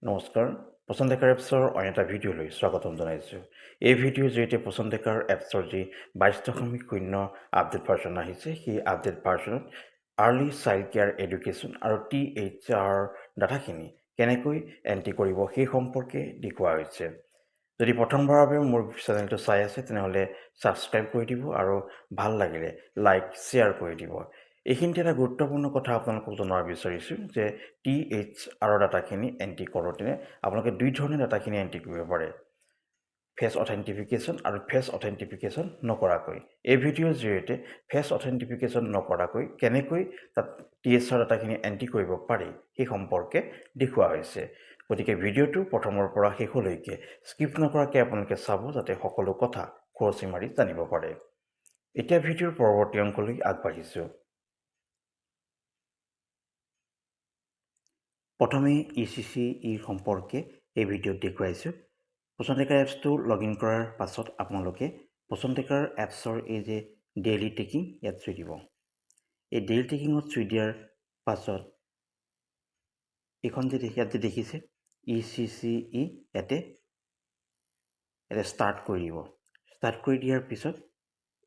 নমস্কাৰ পচন্দেকাৰ এপছৰ অন্য এটা ভিডিঅ'লৈ স্বাগতম জনাইছোঁ। এই ভিডিঅ'ৰ জৰিয়তে পচন্দেকাৰ এপছৰ যি 22.0 আপডেট ভাৰ্জন আহিছে, সেই আপডেট ভাৰ্জনত আৰ্লি চাইল্ড কেয়াৰ এডুকেশ্যন আৰু THR ডাটাখিনি কেনেকৈ এণ্ট্ৰি কৰিব সেই সম্পৰ্কে দেখুওৱা হৈছে। যদি প্ৰথমবাৰৰ বাবে মোৰ চেনেলটো চাই আছে তেনেহ'লে ছাবস্ক্ৰাইব কৰি দিব আৰু ভাল লাগিলে লাইক শ্বেয়াৰ কৰি দিব। এইখিনিতে এটা গুৰুত্বপূৰ্ণ কথা আপোনালোকক জনাব বিচাৰিছোঁ যে THR ডাটাখিনি এণ্ট্ৰি কৰোঁতে আপোনালোকে দুই ধৰণে ডাটাখিনি এণ্ট্ৰি কৰিব পাৰে, ফেচ অথেণ্টিফিকেশ্যন আৰু ফেচ অথেণ্টিফিকেশ্যন নকৰাকৈ। এই ভিডিঅ'ৰ জৰিয়তে ফেচ অথেণ্টিফিকেশ্যন নকৰাকৈ কেনেকৈ তাত THR ডাটাখিনি এণ্ট্ৰি কৰিব পাৰি সেই সম্পৰ্কে দেখুওৱা হৈছে। গতিকে ভিডিঅ'টো প্ৰথমৰ পৰা শেষলৈকে স্কিপ নকৰাকৈ আপোনালোকে চাব যাতে সকলো কথা খৰচি মাৰি জানিব পাৰে। এতিয়া ভিডিঅ'ৰ পৰৱৰ্তী অংশলৈ আগবাঢ়িছোঁ। প্ৰথমে ECCE সম্পৰ্কে এই ভিডিঅ'ত দেখুৱাইছোঁ। পচন্দেকাৰ এপছটো লগ ইন কৰাৰ পাছত আপোনালোকে পচন্দেকাৰ এপছৰ এই যে ডেইলি টেকিং ইয়াত চুই দিব। এই ডেইলি টেকিঙত চুই দিয়াৰ পাছত এইখন যে ইয়াত যে দেখিছে ECCE ইয়াতে ষ্টাৰ্ট কৰি দিব। ষ্টাৰ্ট কৰি দিয়াৰ পিছত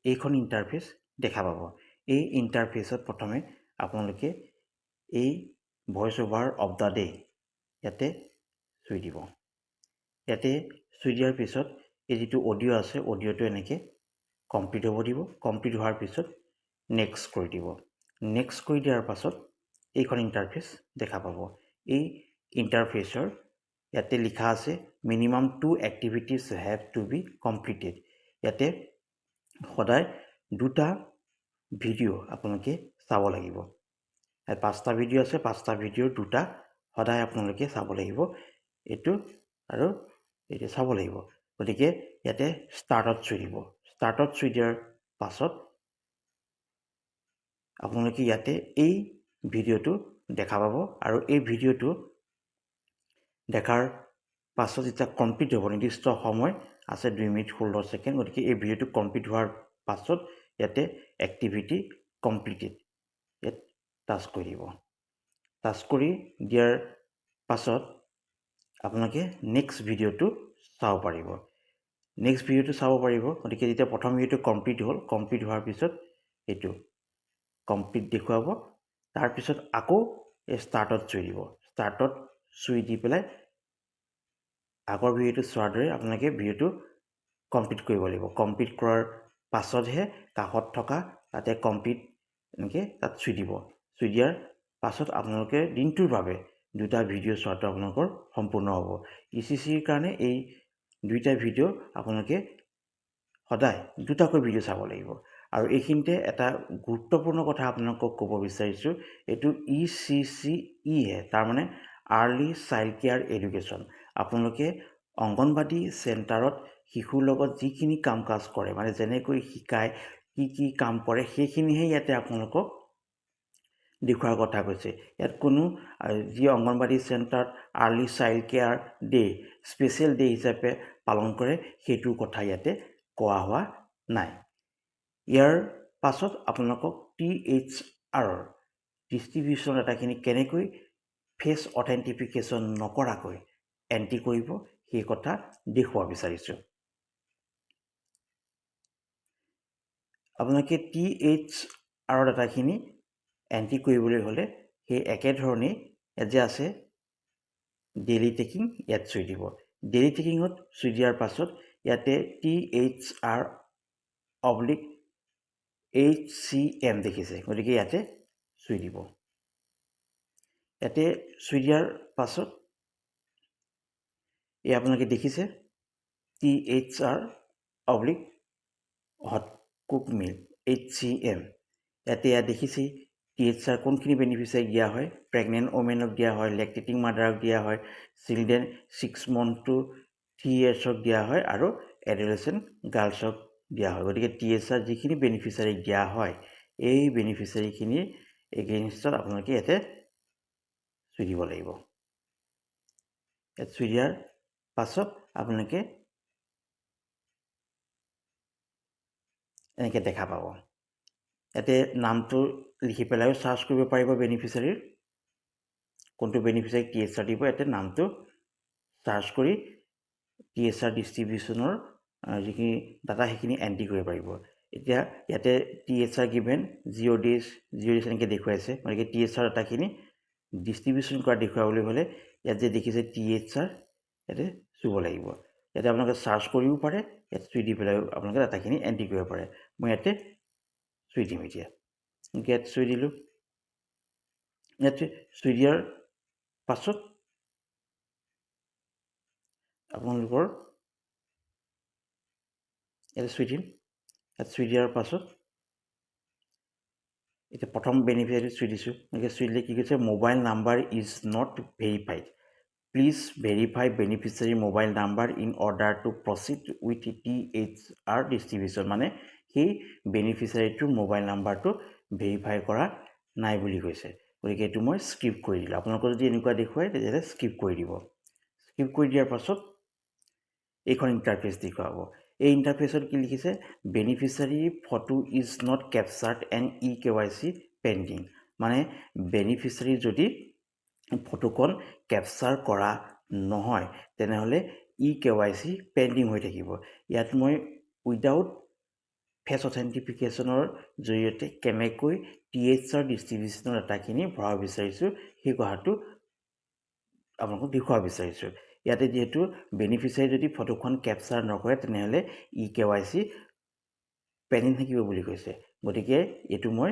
এইখন ইণ্টাৰফেচ দেখা পাব। এই ইণ্টাৰফেচত প্ৰথমে আপোনালোকে এই voice over of the day ইয়াতে চুই দিব। ইয়াতে চুই দিয়াৰ পিছত এই যিটো অডিঅ' আছে অডিঅ'টো এনেকৈ কমপ্লিট হ'ব দিব। কমপ্লিট হোৱাৰ পিছত নেক্সট কৰি দিব। নেক্সট কৰি দিয়াৰ পাছত এইখন ইণ্টাৰফেচ দেখা পাব। এই ইণ্টাৰফেচৰ ইয়াতে লিখা আছে minimum 2 activities have to be completed. ইয়াতে সদায় 2টা ভিডিঅ' আপোনালোকে চাব লাগিব। ইয়াত 5টা ভিডিঅ' আছে, 5টা ভিডিঅ'ৰ 2টা সদায় আপোনালোকে চাব লাগিব। এইটো আৰু এইটো চাব লাগিব। গতিকে ইয়াতে ষ্টাৰ্টত চুই দিব। ষ্টাৰ্টত চুই দিয়াৰ পাছত আপোনালোকে ইয়াতে এই ভিডিঅ'টো দেখা পাব আৰু এই ভিডিঅ'টো দেখাৰ পাছত যেতিয়া কমপ্লিট হ'ব, নিৰ্দিষ্ট সময় আছে 2 মিনিট 16 ছেকেণ্ড। গতিকে এই ভিডিঅ'টো কমপ্লিট হোৱাৰ পাছত ইয়াতে এক্টিভিটি কমপ্লিটেড ইয়াত টাচ কৰি দিব। টাচ কৰি দিয়াৰ পাছত আপোনালোকে নেক্সট ভিডিঅ'টো চাব পাৰিব। নেক্সট ভিডিঅ'টো চাব পাৰিব। গতিকে যেতিয়া প্ৰথম ভিডিঅ'টো কমপ্লিট হ'ল, কমপ্লিট হোৱাৰ পিছত এইটো কমপ্লিট দেখুৱাব। তাৰপিছত আকৌ এই ষ্টাৰ্টত চুই দিব। ষ্টাৰ্টত চুই দি পেলাই আগৰ ভিডিঅ'টো চোৱাৰ দৰে আপোনালোকে ভিডিঅ'টো কমপ্লিট কৰিব লাগিব। কমপ্লিট কৰাৰ পাছতহে কাষত থকা তাতে কমপ্লিট এনেকৈ তাত চুই দিব। চুই দিয়াৰ পাছত আপোনালোকে দিনটোৰ বাবে 2টা ভিডিঅ' চোৱাটো আপোনালোকৰ সম্পূৰ্ণ হ'ব। ECCৰ কাৰণে এই 2টা ভিডিঅ' আপোনালোকে সদায় 2টাকৈ ভিডিঅ' চাব লাগিব। আৰু এইখিনিতে এটা গুৰুত্বপূৰ্ণ কথা আপোনালোকক ক'ব বিচাৰিছোঁ, এইটো ECCE তাৰমানে আৰ্লি চাইল্ড কেয়াৰ এডুকেশ্যন। আপোনালোকে অংগনবাদী চেণ্টাৰত শিশুৰ লগত যিখিনি কাম কাজ কৰে, মানে যেনেকৈ শিকায়, কি কাম কৰে, সেইখিনিহে ইয়াতে আপোনালোকক দেখুওৱাৰ কথা কৈছে। ইয়াত কোনো যি অংগনবাদী চেণ্টাৰত early child care day special day হিচাপে পালন কৰে সেইটোৰ কথা ইয়াতে কোৱা হোৱা নাই। ইয়াৰ পাছত আপোনালোকক THRৰ ডিষ্ট্ৰিবিউশ্যন ডাটাখিনি কেনেকৈ ফেচ অথেণ্টিফিকেশ্যন নকৰাকৈ এণ্ট্ৰি কৰিব সেই কথা দেখুৱাব বিচাৰিছোঁ। আপোনালোকে THR ডাটাখিনি এণ্ট্ৰি কৰিবলৈ হ'লে সেই একেধৰণেই ইয়াত যে আছে ডেইলি টেকিং ইয়াত চুই দিব। ডেইলি টেকিঙত চুই দিয়াৰ পাছত ইয়াতে THR/HCM দেখিছে। গতিকে ইয়াতে চুই দিব। ইয়াতে চুই দিয়াৰ পাছত এই আপোনালোকে দেখিছে THR/হট কুক মিল HCM। ইয়াত দেখিছেই THR কোনখিনি বেনিফিচিয়াৰীক দিয়া হয়। প্ৰেগনেণ্ট ওমেনক দিয়া হয়, লেক্টেটিং মাডাৰক দিয়া হয়, চিলড্ৰেন 6 months to 3 yearsক দিয়া হয় আৰু এডলেচেণ্ট গাৰ্লছক দিয়া হয়। গতিকে THR যিখিনি বেনিফিচিয়াৰীক দিয়া হয় এই বেনিফিচিয়াৰীখিনিৰ এগেইনষ্টত আপোনালোকে ইয়াতে চুই দিব লাগিব। ইয়াত চুই দিয়াৰ পাছত আপোনালোকে এনেকৈ দেখা পাব। ইয়াতে নামটো লিখি পেলাইও চাৰ্চ কৰিব পাৰিব বেনিফিচিয়াৰীৰ। কোনটো বেনিফিচিয়াৰীক THR দিব ইয়াতে নামটো চাৰ্চ কৰি TSR ডিষ্ট্ৰিবিউশ্যনৰ যিখিনি ডাটা সেইখিনি এণ্ট্ৰি কৰিব পাৰিব। এতিয়া ইয়াতে TSR গিভেন 0 days এনেকৈ দেখুৱাইছে, গতিকে TSR ডাটাখিনি ডিষ্ট্ৰিবিউশ্যন কৰা দেখুৱাবলৈ হ'লে ইয়াত যে দেখিছে TSR ইয়াতে চুব লাগিব। ইয়াতে আপোনালোকে চাৰ্চ কৰিও পাৰে, ইয়াত চুই দি পেলাই আপোনালোকে ডাটাখিনি এণ্ট্ৰি কৰিব পাৰে। মই ইয়াতে চুই দিম এতিয়া, ইয়াত চুই দিলোঁ। ইয়াতে চুই দিয়াৰ পাছত আপোনালোকৰ ইয়াতে চুই দিম। ইয়াত চুই দিয়াৰ পাছত এতিয়া প্ৰথম বেনিফিচিয়াৰীটো চুই দিছোঁ। এনেকৈ চুই দিলে কি কৈছে, mobile number is not verified, please verify beneficiary mobile number in order to proceed with TSR distribution. মানে সেই বেনিফিচিয়াৰীটোৰ মোবাইল নাম্বাৰটো ভেৰিফাই কৰা নাই বুলি কৈছে, গতিকে এইটো মই স্কিপ কৰি দিলোঁ। আপোনালোকৰ যদি এনেকুৱা দেখুৱায় তেতিয়াহ'লে স্কিপ কৰি দিব। স্কিপ কৰি দিয়াৰ পাছত এইখন ইণ্টাৰফেচ দেখুৱাব। এই ইণ্টাৰফেচত কি লিখিছে, beneficiary photo is not captured and EKYC pending. মানে বেনিফিচিয়াৰী যদি ফটোখন কেপচাৰ কৰা নহয় তেনেহ'লে EKYC পেণ্ডিং হৈ থাকিব। ইয়াত মই উইদাউট ফেচ অথেণ্টিফিকেশ্যনৰ জৰিয়তে কেনেকৈ TSR ডিষ্ট্ৰিবিউশ্যনৰ ডাটাখিনি ভৰাব বিচাৰিছোঁ সেই কথাটো আপোনালোকক দেখুৱাব বিচাৰিছোঁ। ইয়াতে যিহেতু বেনিফিচিয়াৰী যদি ফটোখন কেপচাৰ নকৰে তেনেহ'লে EKYC পেণ্ডিং থাকিব বুলি কৈছে, গতিকে এইটো মই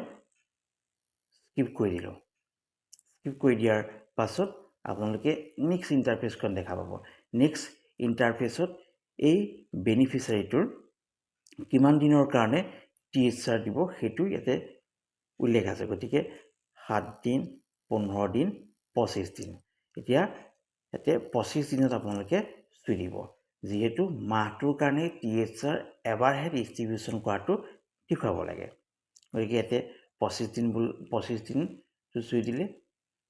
স্কিপ কৰি দিলোঁ। স্কিপ কৰি দিয়াৰ পাছত আপোনালোকে নেক্সট ইণ্টাৰফেচখন দেখা পাব। নেক্সট ইণ্টাৰফেচত এই বেনিফিচিয়াৰীটোৰ কিমান দিনৰ কাৰণে TSR দিব সেইটো ইয়াতে উল্লেখ আছে, গতিকে 7 দিন, 15 দিন, 25 দিন। এতিয়া ইয়াতে 25 দিনত আপোনালোকে চুই দিব, যিহেতু মাহটোৰ কাৰণে TSR এবাৰহে ডিষ্ট্ৰিবিউশ্যন কৰাটো দেখুৱাব লাগে, গতিকে ইয়াতে 25 দিনটো চুই দিলে।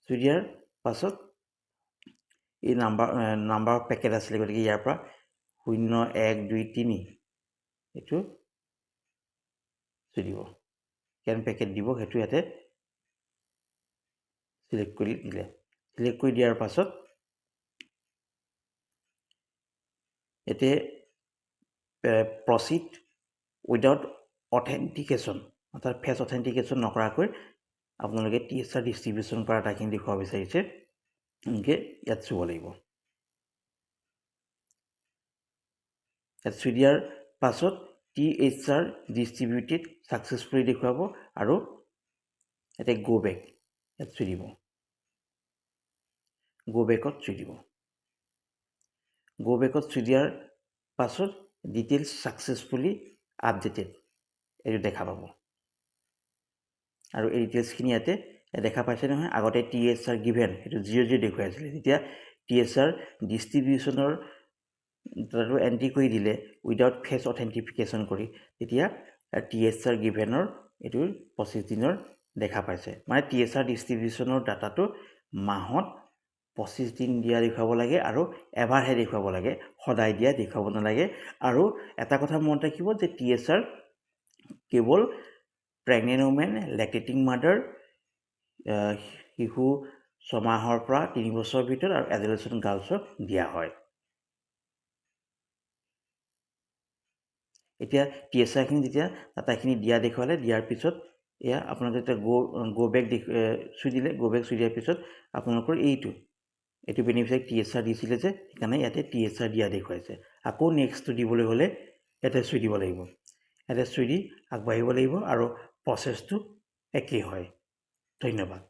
চুই দিয়াৰ পাছত এই নাম্বাৰ অফ পেকেট আছিলে, গতিকে ইয়াৰ পৰা 0, 1, 2, 3 এইটো চুই দিব। কেন পেকেট দিব সেইটো ইয়াতে চিলেক্ট কৰি দিলে। চিলেক্ট কৰি দিয়াৰ পাছত ইয়াতে প্ৰচিড উইদাউট অথেণ্টিকেশ্যন, অৰ্থাৎ ফেচ অথেণ্টিকেশ্যন নকৰাকৈ আপোনালোকে TSR ডিষ্ট্ৰিবিউশ্যন কৰা ডাটাখিনি দেখুৱাব বিচাৰিছে, এনেকৈ ইয়াত চুব লাগিব। ইয়াত চুই দিয়াৰ পাছত TSR ডিষ্ট্ৰিবিউটেড ছাকচেছফুলি দেখুৱাব আৰু ইয়াতে গো বেক ইয়াত চুই দিব। গো বেকত চুই দিব। গো বেকত চুই দিয়াৰ পাছত ডিটেইলছ ছাকচেছফুলি আপডেটেড এইটো দেখা পাব। আৰু এই ডিটেইলছখিনি ইয়াতে দেখা পাইছে নহয়। আগতে TSR গিভেন সেইটো 0 দেখুৱাই আছিলে, যেতিয়া TSR ডিষ্ট্ৰিবিউশ্যনৰ ডাটাটো এণ্ট্ৰি কৰি দিলে উইদাউট ফেচ অথেণ্টিফিকেশ্যন কৰি, তেতিয়া TSR গিভেনৰ এইটো 25 দিনৰ দেখা পাইছে। মানে TSR ডিষ্ট্ৰিবিউশ্যনৰ ডাটাটো মাহত 25 দিন দিয়া দেখুৱাব লাগে আৰু এবাৰহে দেখুৱাব লাগে, সদায় দিয়া দেখুৱাব নালাগে। আৰু এটা কথা মনত ৰাখিব যে TSR কেৱল প্ৰেগনেণ্ট ওমেন, লেক্টেটিং মাদাৰ, শিশু 6 মাহৰ পৰা 3 বছৰৰ ভিতৰত আৰু এডলেচেণ্ট গাৰ্লছক দিয়া হয়। এতিয়া TSRখিনি যেতিয়া ডাটাখিনি দিয়া দেখুৱালে, দিয়াৰ পিছত এয়া আপোনালোকে এতিয়া গো বেক চুই দিলে। গো বেক চুই দিয়াৰ পিছত আপোনালোকৰ এইটো বেনিফিচিয়াৰী TSR দিছিলে যে, সেইকাৰণে ইয়াতে TSR দিয়া দেখুৱাইছে। আকৌ নেক্সটটো দিবলৈ হ'লে ইয়াতে চুই দিব লাগিব। ইয়াতে চুই দি আগবাঢ়িব লাগিব আৰু প্ৰচেছটো একেই হয়। ধন্যবাদ।